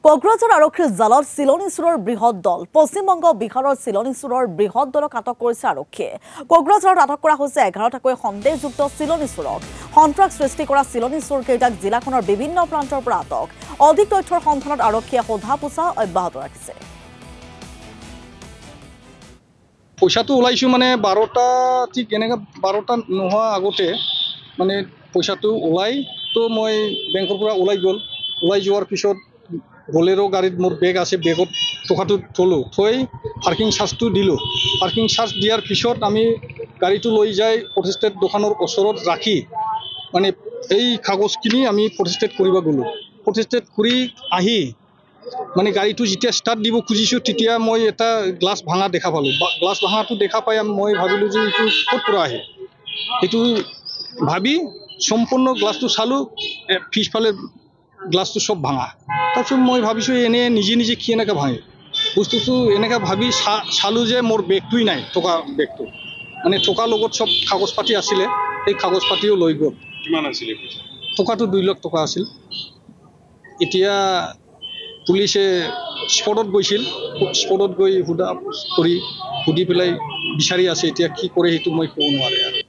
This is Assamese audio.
কোকৰাঝাৰ আৰক্ষীৰ জালত চিলনী চোৰৰ বৃহৎ দল পশ্চিমবংগ বিহাৰৰ চিলনী চোৰৰ বৃহৎ দলক আটক কৰিছে আৰক্ষীয়ে কোকৰাঝাৰত আটক কৰা হৈছে 11টাকৈ সন্দেহযুক্ত চিলনী চোৰক সন্ত্ৰাস সৃষ্টি কৰা চিলনী চোৰ কেইটাক জিলাখনৰ বিভিন্ন প্ৰান্তৰ পৰা আটক অধিক তথ্যৰ সন্ধানত আৰক্ষীয়ে সোধা পোছা অব্যাহত ৰাখিছে পইচাটো ওলাইছো মানে 12টা ঠিক এনেকা 12টা নোহোৱা আগতে মানে পইচাটো ওলাই তো মই বেংকৰ পৰা ওলাই যোৱাৰ পিছত বলেৰো গাড়ীত মোৰ বেগ আছে বেগত টকাটো থলো থৈ পাৰ্কিং চাৰ্জটো দিলো পাৰ্কিং চাৰ্জ দিয়াৰ পিছত আমি গাড়ীটো লৈ যাই প্ৰতিষ্ঠেত দোকানৰ ওচৰত ৰাখি মানে এই কাগজখিনি আমি প্ৰতিষ্ঠেত কৰিব গলো প্ৰতিষ্ঠেত কৰি আহি মানে গাড়ীটো যেতিয়া ষ্টাৰ্ট দিব খুজিছো তেতিয়া মই এটা গ্লাছ ভাঙা দেখা পালো গ্লাছ ভাঙাটো দেখা পাই মই ভাবিলো যে এইটো ক'ত পৰা আহে এইটো ভাবি সম্পূৰ্ণ গ্লাছটো চালো পিছফালে গ্লাছটো সব ভাঙা তাৰপিছত মই ভাবিছো এনে নিজে কি এনেকৈ ভাঙে বস্তুটো এনেকৈ ভাবি চালো যে মোৰ বেগটোই নাই টকা বেগটো মানে টকা লগত সব কাগজ পাতি আছিলে এই কাগজ পাতিও লৈ গ'ল কিমান আছিল টকাটো 2 লাখ টকা আছিল এতিয়া পুলিচে স্পটত গৈছিল স্পটত গৈ সুধি পেলাই বিচাৰি আছে এতিয়া কি কৰে সেইটো মই ক'ব নোৱাৰে